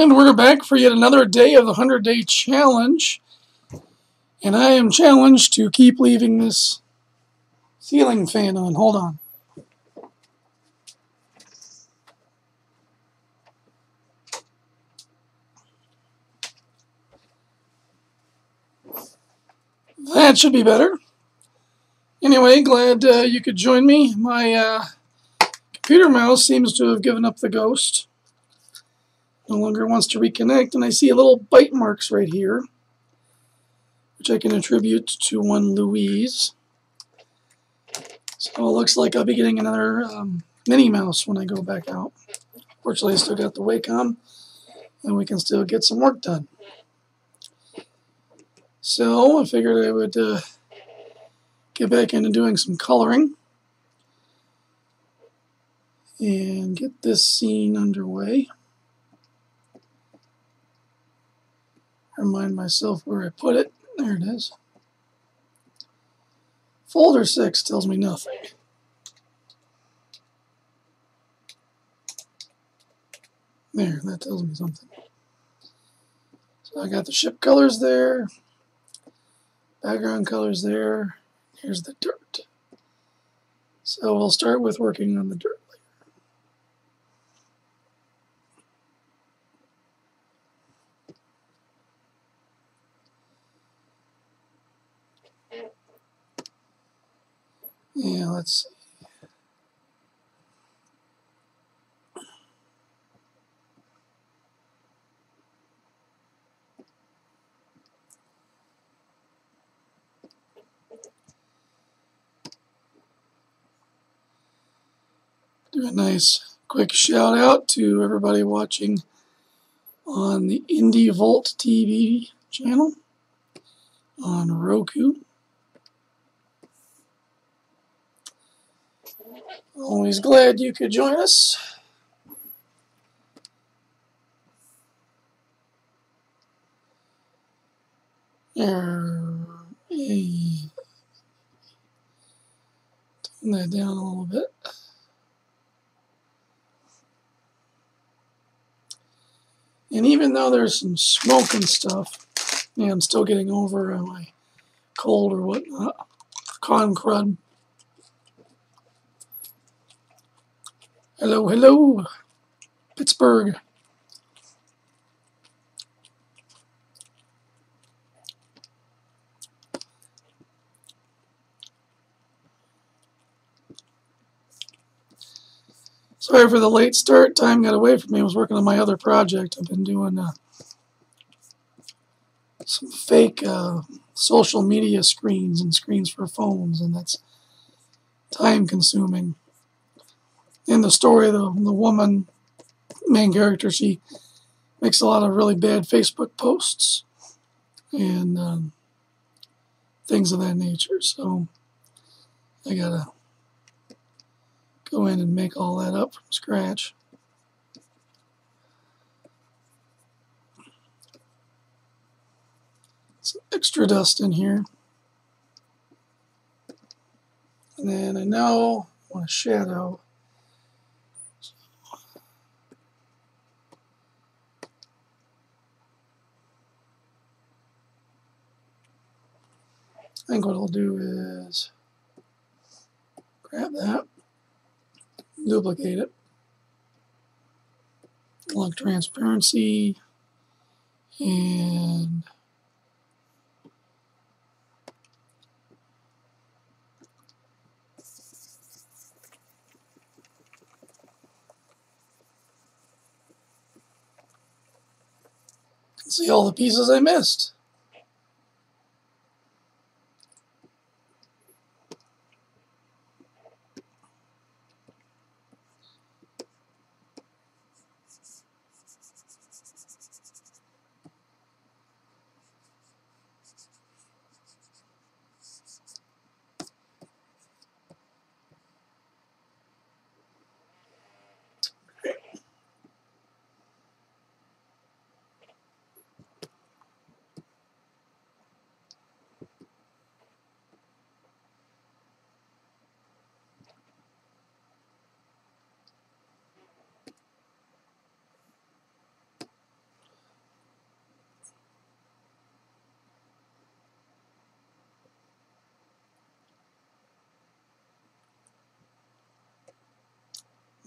And we're back for yet another day of the 100-day challenge. And I am challenged to keep leaving this ceiling fan on. Hold on. That should be better. Anyway, glad you could join me. My computer mouse seems to have given up the ghost. No longer wants to reconnect, and I see little bite marks right here, which I can attribute to one Louise. So it looks like I'll be getting another Minnie Mouse when I go back out. Fortunately, I still got the Wacom, and we can still get some work done. So I figured I would get back into doing some coloring and get this scene underway. Remind myself where I put it. There it is. Folder 6 tells me nothing. There, that tells me something. So I got the ship colors there, background colors there. Here's the dirt. So we'll start with working on the dirt layer. Yeah, let's see. Do a nice quick shout out to everybody watching on the Indie Volt TV channel on Roku. Always glad you could join us. Turn that down a little bit. And even though there's some smoke and stuff, yeah, I'm still getting over my cold or whatnot. Con crud. Hello, hello, Pittsburgh. Sorry for the late start. Time got away from me. I was working on my other project. I've been doing some fake social media screens and screens for phones, and that's time consuming. In the story, the woman, main character, she makes a lot of really bad Facebook posts and things of that nature. So I gotta go in and make all that up from scratch. Some extra dust in here. And then I know I want a shadow. I think what I'll do is grab that, duplicate it, lock transparency, and see all the pieces I missed.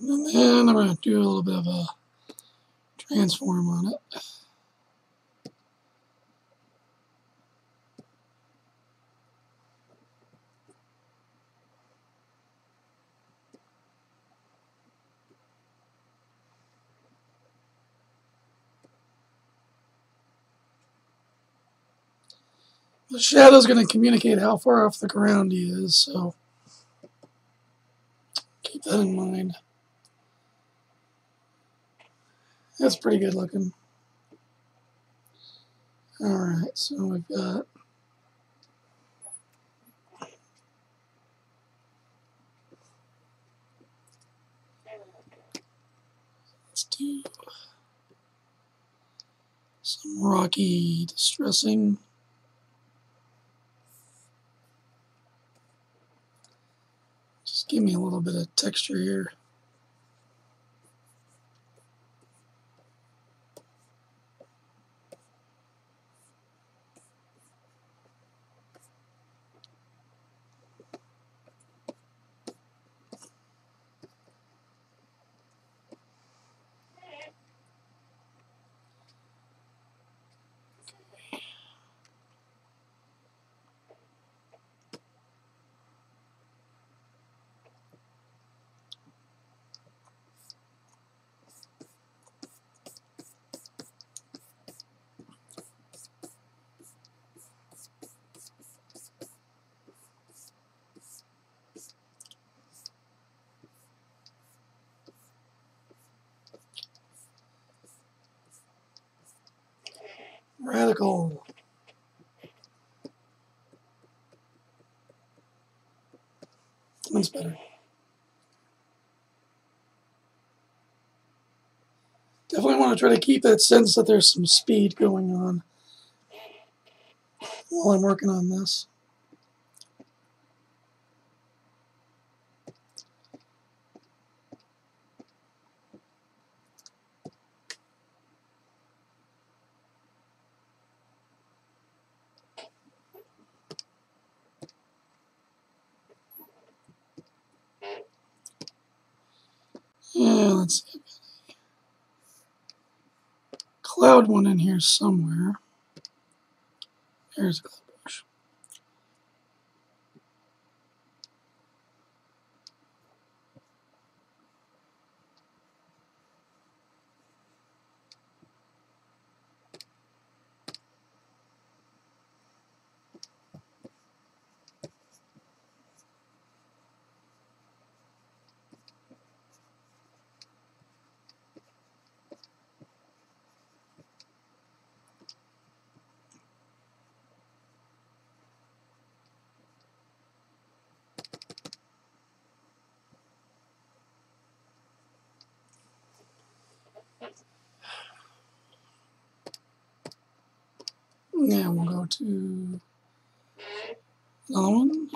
And then I'm going to do a little bit of a transform on it. The shadow is going to communicate how far off the ground he is, so keep that in mind. That's pretty good looking. Alright, so we've got let's do some rocky distressing. Just give me a little bit of texture here. Radical. That's better. Definitely want to try to keep that sense that there's some speed going on while I'm working on this. Yeah, let's see. Cloud one in here somewhere. There's a cloud brush. Yeah, we'll go to another one.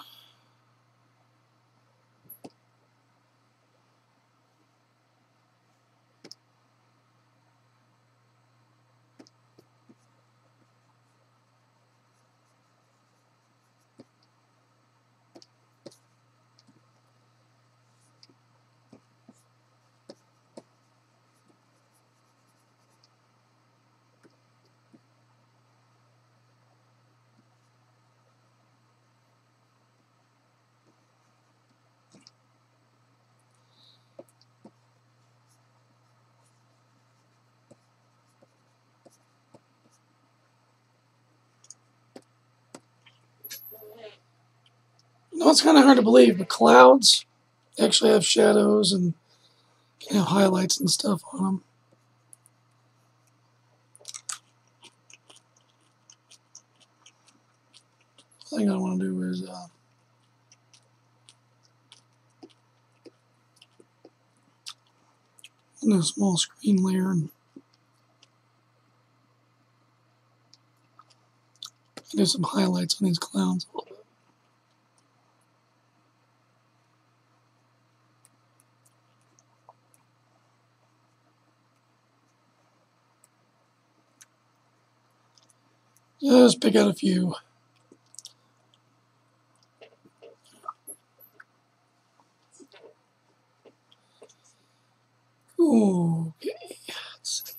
You know, it's kind of hard to believe, but clouds actually have shadows and can have highlights and stuff on them. The thing I want to do is in a small screen layer and do some highlights on these clouds a little bit. Just pick out a few. Okay, let's see.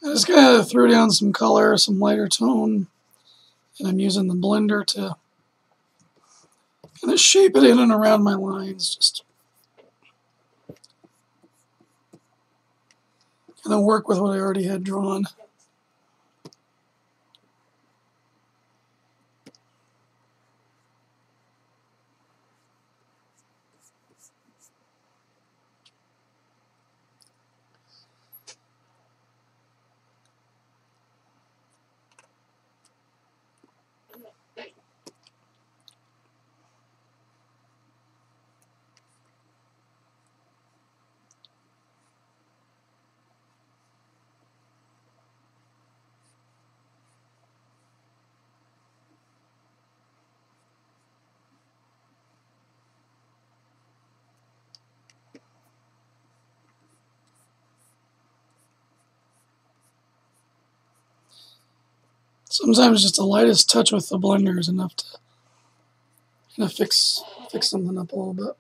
I just kind of threw down some color, some lighter tone, and I'm using the blender to kind of shape it in and around my lines, just kind of work with what I already had drawn. Sometimes just the lightest touch with the blender is enough to kind of fix something up a little bit.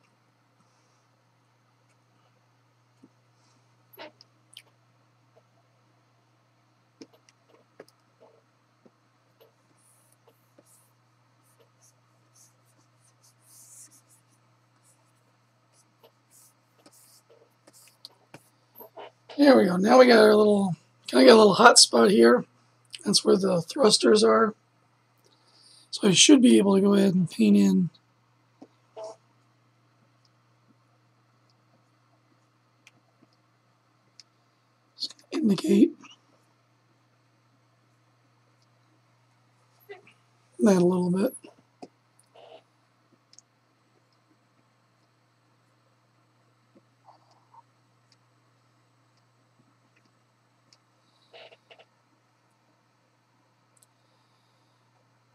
There we go. Now we got our little, kind of got a little hot spot here. That's where the thrusters are. So I should be able to go ahead and paint in just indicate that a little bit.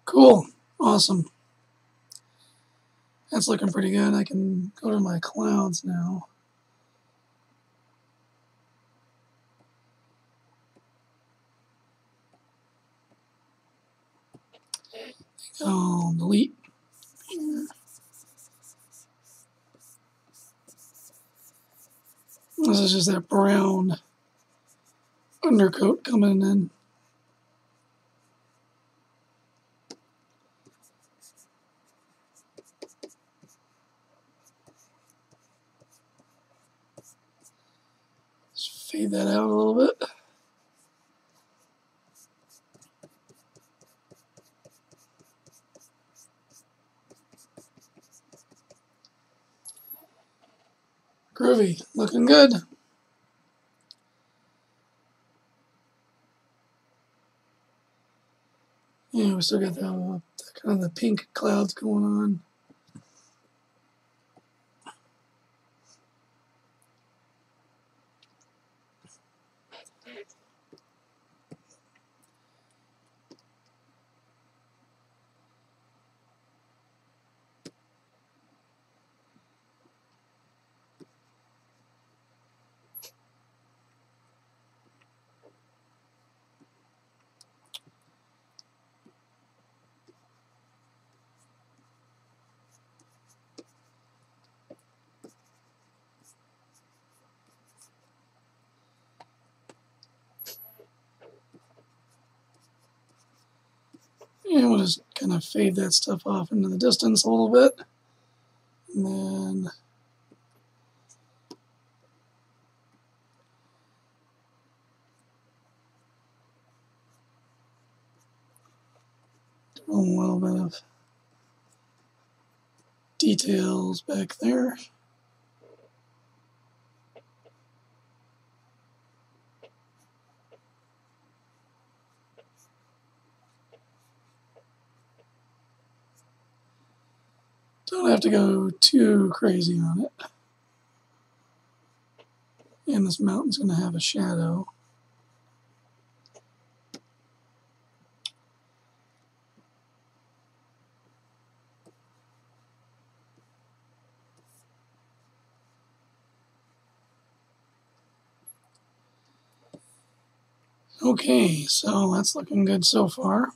Cool. Awesome. That's looking pretty good. I can go to my clouds now. I'll delete here. This is just that brown undercoat coming in. Just fade that out a little bit. Groovy. Looking good. Yeah, we still got the kind of the pink clouds going on. And we'll just kind of fade that stuff off into the distance a little bit. And then a little bit of details back there. Don't have to go too crazy on it. And this mountain's going to have a shadow. Okay, so that's looking good so far.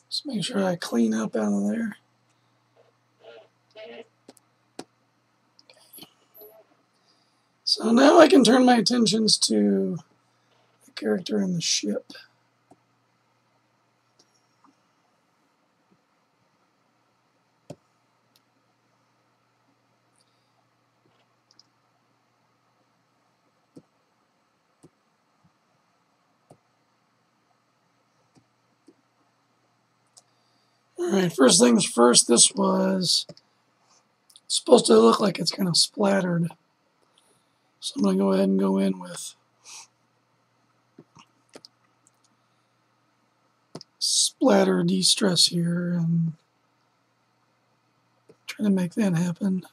Just make sure I clean up out of there. So now I can turn my attentions to the character in the ship. Alright, first things first, this was supposed to look like it's kind of splattered. So I'm going to go ahead and go in with splatter de-stress here and try to make that happen.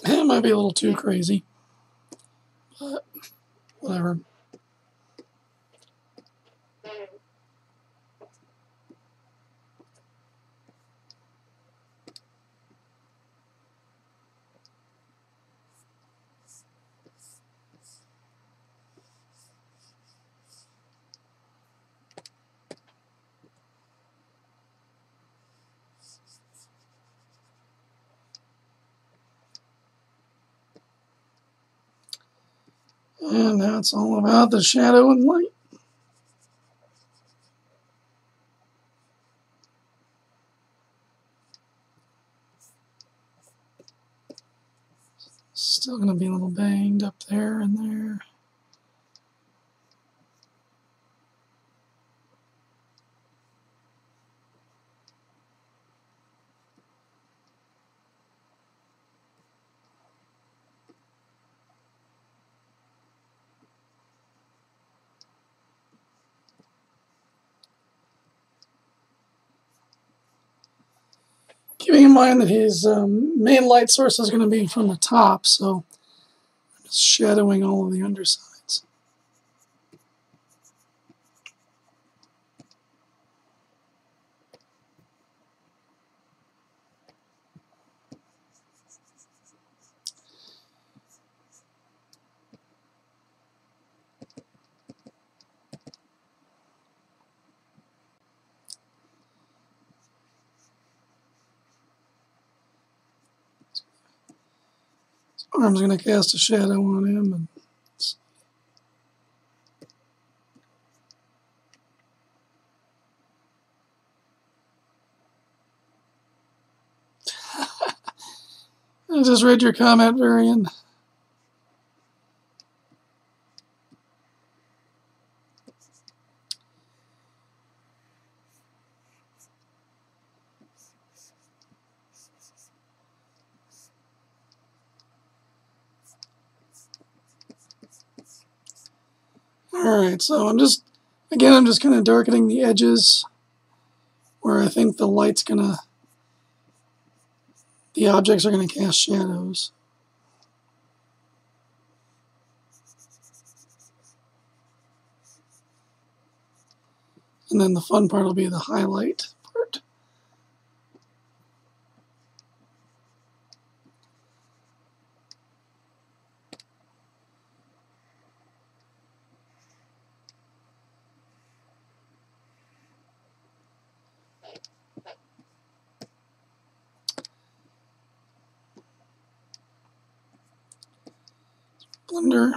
It might be a little too crazy, but whatever. And now it's all about the shadow and light. Still going to be a little banged up there and there. Keeping in mind that his main light source is going to be from the top, so I'm just shadowing all of the undersides. Arm's going to cast a shadow on him. And I just read your comment, Varian. Alright, so I'm just kind of darkening the edges where I think the objects are gonna cast shadows. And then the fun part will be the highlight part. Blender.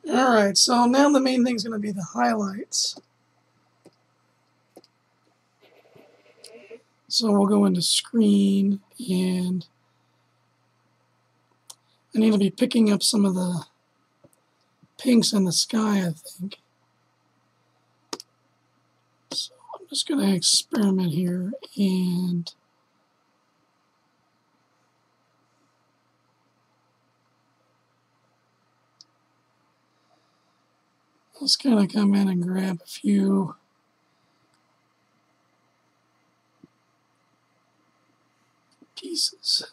Alright, so now the main thing is going to be the highlights. So we'll go into screen, and I need to be picking up some of the pinks in the sky, I think. So I'm just going to experiment here, and let's kind of come in and grab a few pieces.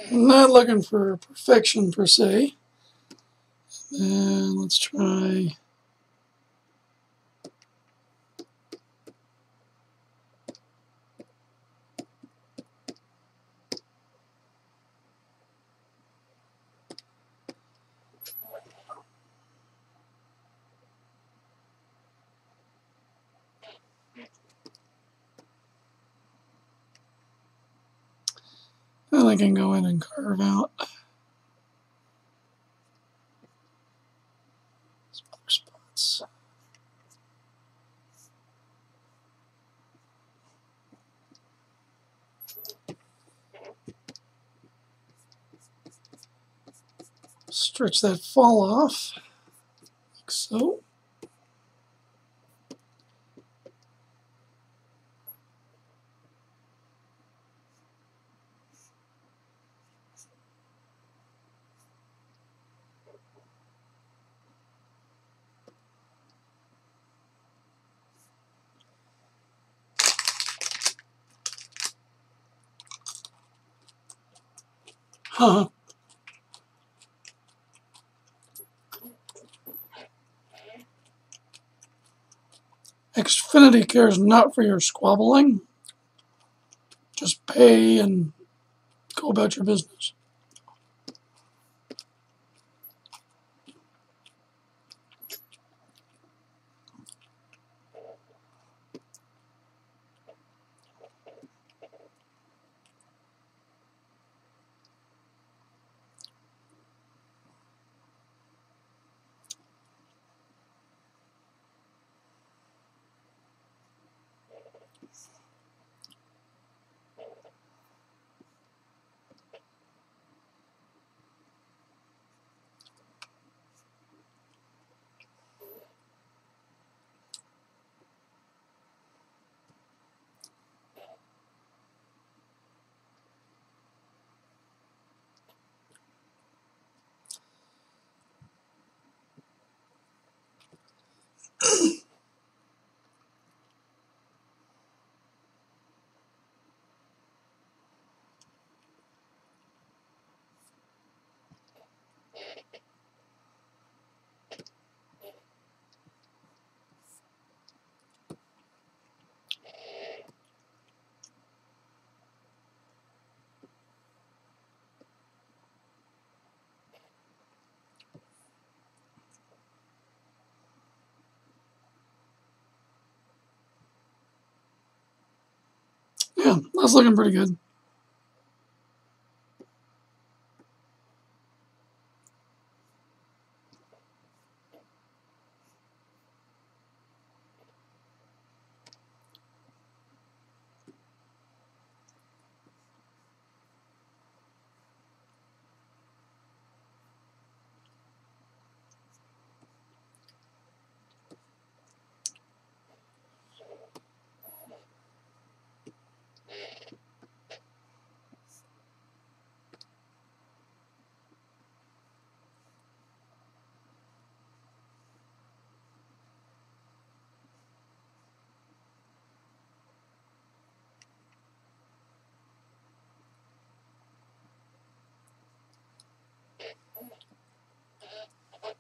I'm not looking for perfection per se. And let's try and I can go in and carve out some other spots. Stretch that fall off, like so. Huh. Xfinity cares not for your squabbling. Just pay and go about your business. Yeah, that's looking pretty good.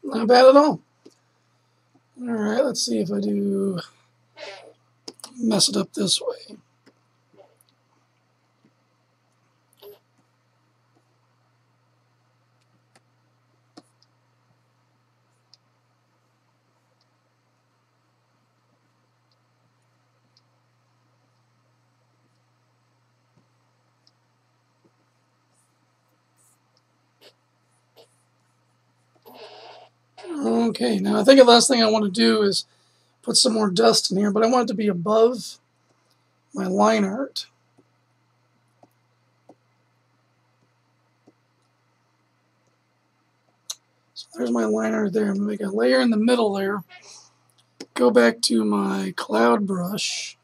Not bad at all. Alright, let's see if I do mess it up this way. Okay, now I think the last thing I want to do is put some more dust in here, but I want it to be above my line art. So there's my line art there. I'm going to make a layer in the middle there. Go back to my cloud brush,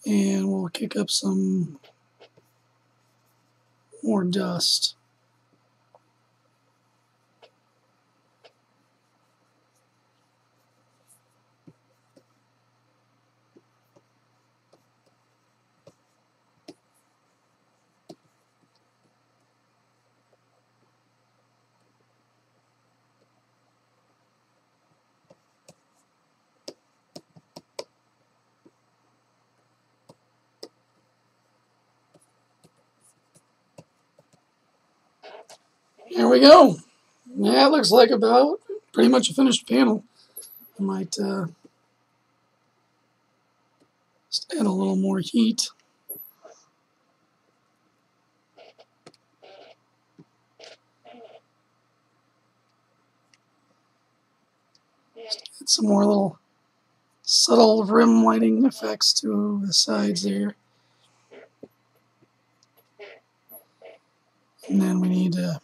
and we'll kick up some more dust. There we go. Yeah, it looks like about pretty much a finished panel. I might just add a little more heat. Add some more little subtle rim lighting effects to the sides there. And then we need to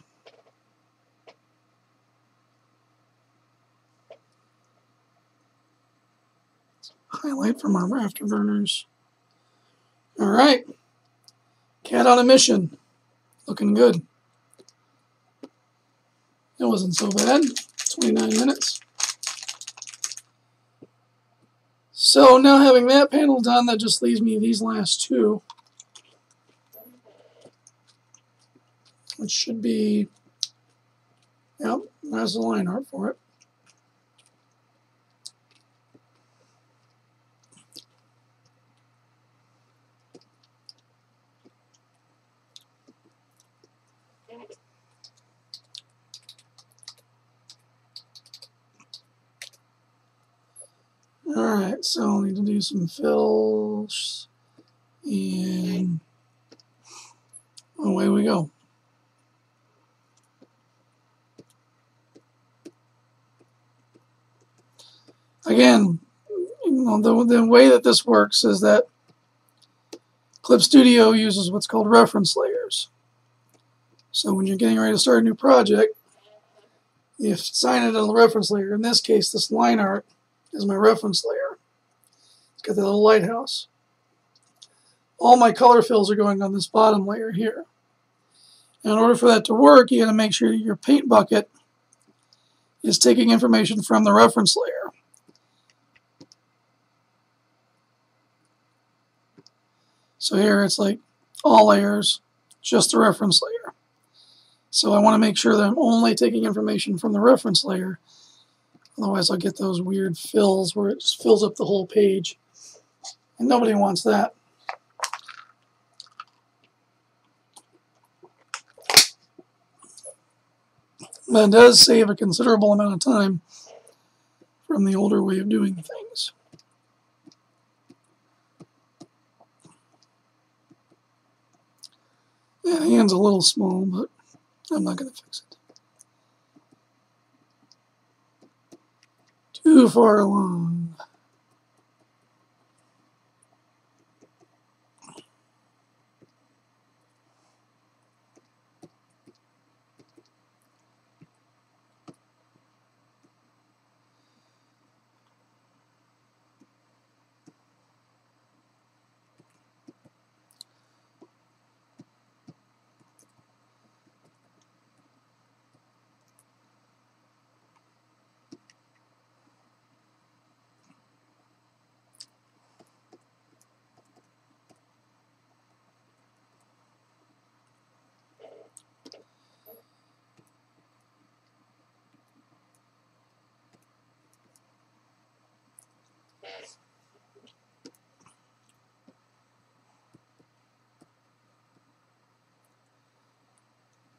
highlight from our afterburners. All right, cat on a mission. Looking good. It wasn't so bad. 29 minutes. So now having that panel done, that just leaves me these last two, which should be, yep, there's the line art for it. Alright, so I'll need to do some fills, and away we go. Again, the way that this works is that Clip Studio uses what's called reference layers. So when you're getting ready to start a new project, you assign it on the reference layer. In this case, this line art is my reference layer. It's got the little lighthouse. All my color fills are going on this bottom layer here. And in order for that to work, you got to make sure that your paint bucket is taking information from the reference layer. So here it's like all layers, just the reference layer. So I want to make sure that I'm only taking information from the reference layer. Otherwise I'll get those weird fills where it just fills up the whole page. And nobody wants that. But it does save a considerable amount of time from the older way of doing things. Yeah, the hand's a little small, but I'm not going to fix it. Too far along.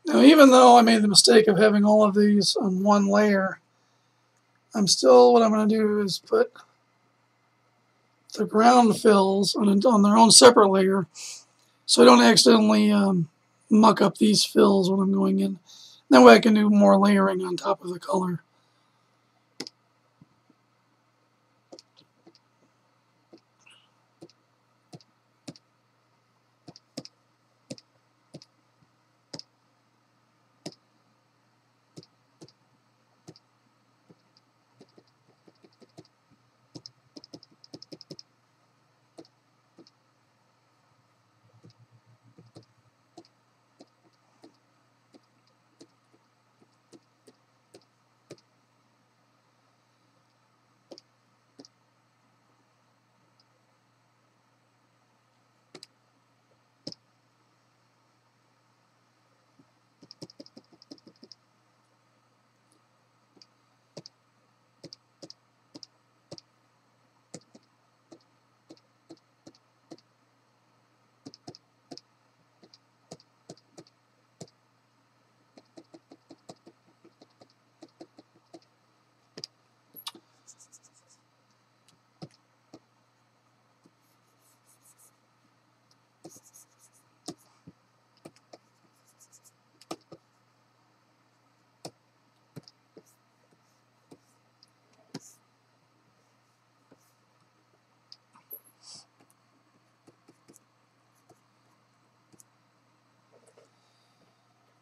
Now, even though I made the mistake of having all of these on one layer, what I'm going to do is put the ground fills on their own separate layer, so I don't accidentally muck up these fills when I'm going in. That way I can do more layering on top of the color.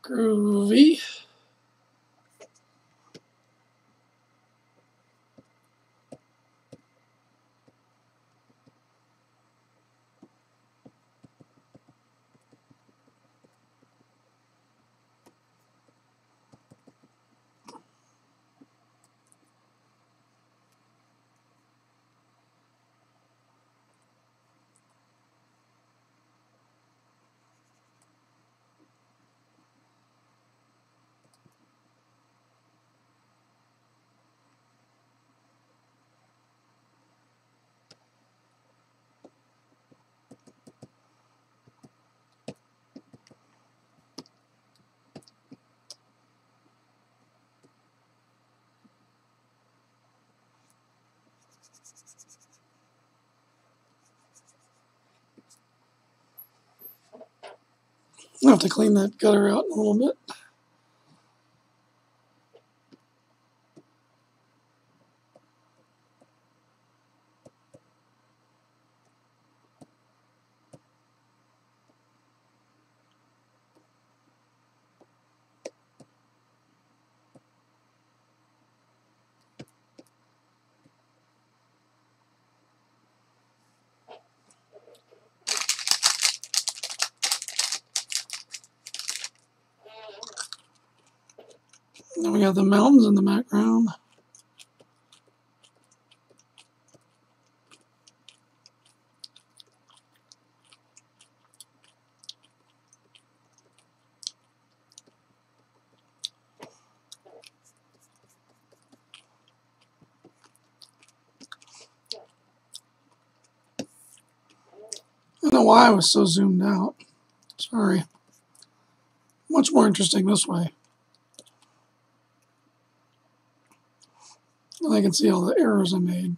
Groovy. I'll have to clean that gutter out in a little bit. Then we got the mountains in the background. I don't know why I was so zoomed out. Sorry. Much more interesting this way. And I can see all the errors I made.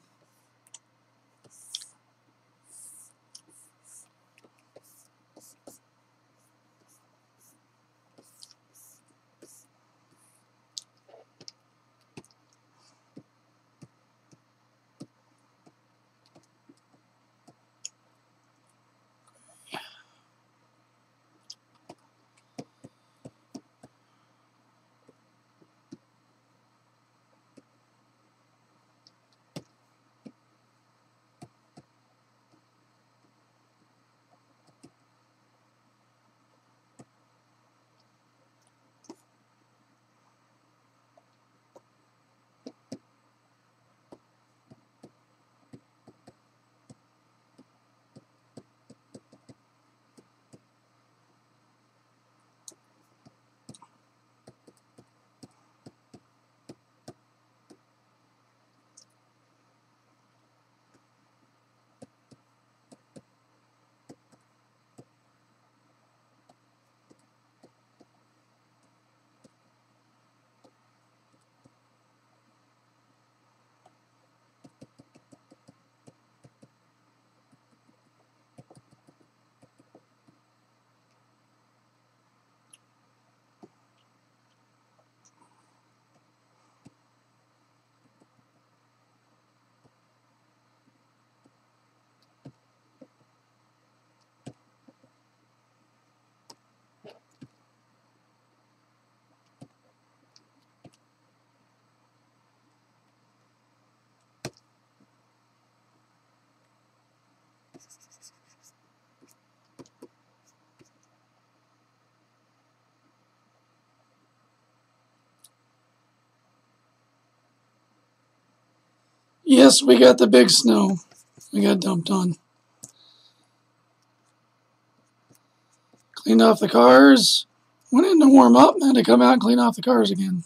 Yes, we got the big snow. We got dumped on. Cleaned off the cars. Went in to warm up, had to come out and clean off the cars again.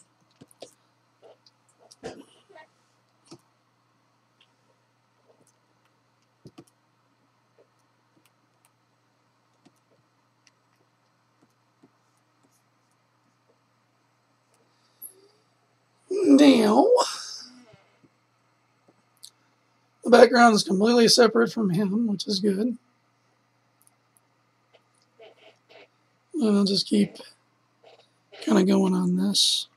Now, the background is completely separate from him, which is good. And I'll just keep kind of going on this.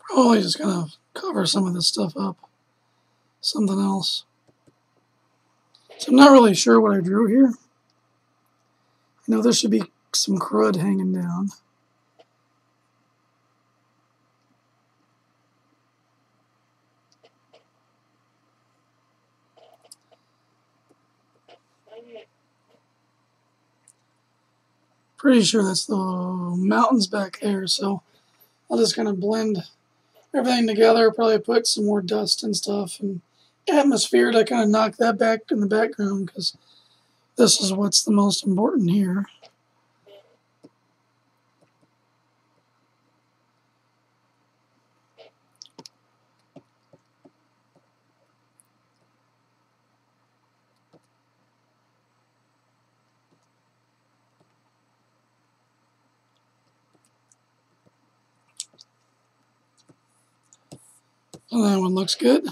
Probably just gonna cover some of this stuff up. Something else. So I'm not really sure what I drew here. I know there should be some crud hanging down. Pretty sure that's the mountains back there, so I'll just kind of blend everything together, probably put some more dust and stuff and atmosphere to kind of knock that back in the background, because this is what's the most important here. And that one looks good.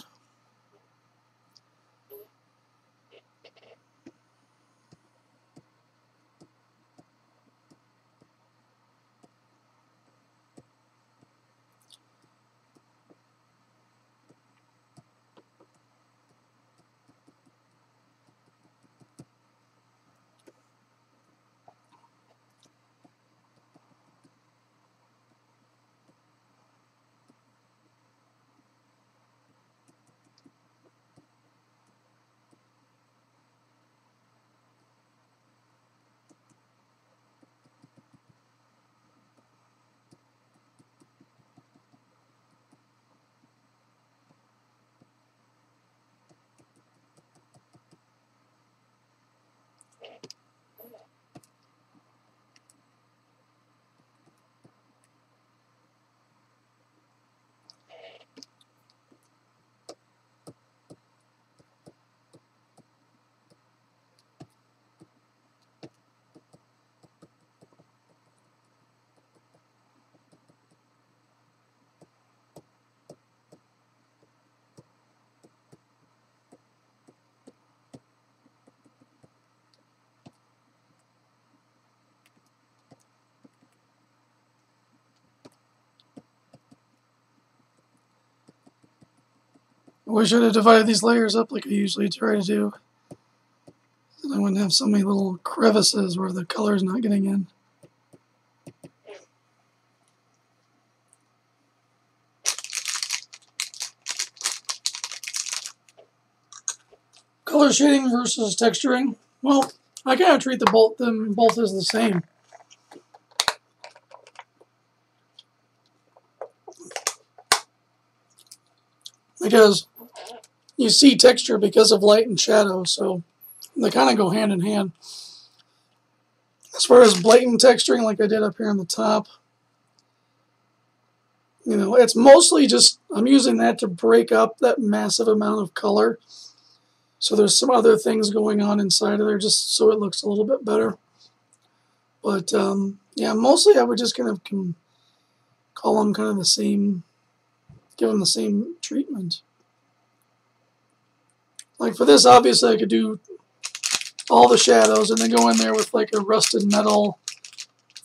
I wish I'd have divided these layers up like I usually try to do. Then I wouldn't have so many little crevices where the color's not getting in. Color shading versus texturing. Well, I kind of treat them both as the same. Because you see texture because of light and shadow, so they kind of go hand in hand. As far as blatant texturing, like I did up here on the top, you know, it's mostly just, I'm using that to break up that massive amount of color. So there's some other things going on inside of there just so it looks a little bit better. But yeah, mostly I would just kind of call them kind of the same, give them the same treatment. Like for this, obviously I could do all the shadows and then go in there with like a rusted metal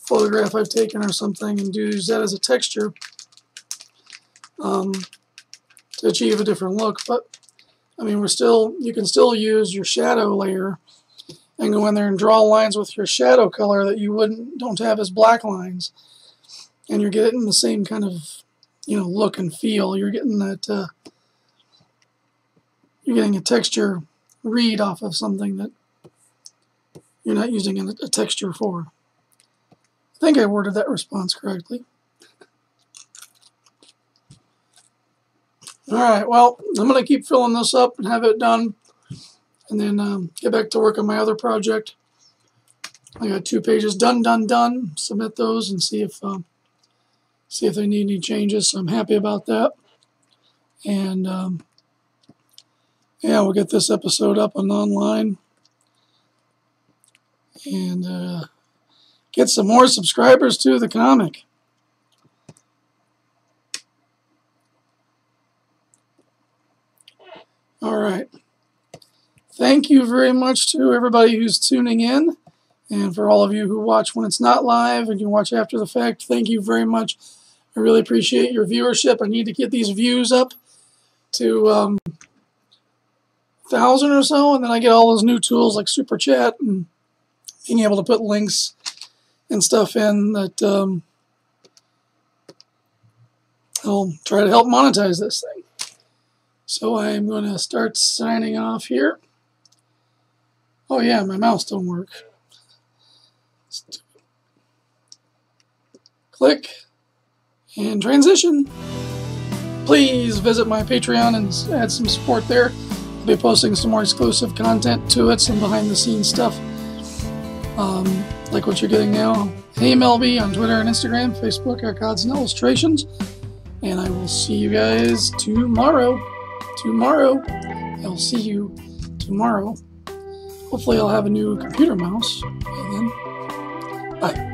photograph I've taken or something and use that as a texture to achieve a different look. But I mean, you can still use your shadow layer and go in there and draw lines with your shadow color that you don't have as black lines, and you're getting the same kind of, you know, look and feel. You're getting that you're getting a texture read off of something that you're not using a texture for. I think I worded that response correctly. Alright, well, I'm going to keep filling this up and have it done, and then get back to work on my other project. I got 2 pages done. Submit those and see if they need any changes. So I'm happy about that. And yeah, we'll get this episode up and online, and get some more subscribers to the comic. All right. Thank you very much to everybody who's tuning in, and for all of you who watch when it's not live and you watch after the fact, thank you very much. I really appreciate your viewership. I need to get these views up to 1,000 or so, and then I get all those new tools like Super Chat and being able to put links and stuff in that I'll try to help monetize this thing. So I'm going to start signing off here. Oh yeah, my mouse don't work. Click and transition. Please visit my Patreon and add some support there. I'll be posting some more exclusive content to it, some behind the scenes stuff, like what you're getting now. Hey MLB on Twitter and Instagram, Facebook at Gods and Illustrations, and I will see you guys tomorrow. I'll see you tomorrow. Hopefully I'll have a new computer mouse, and then bye.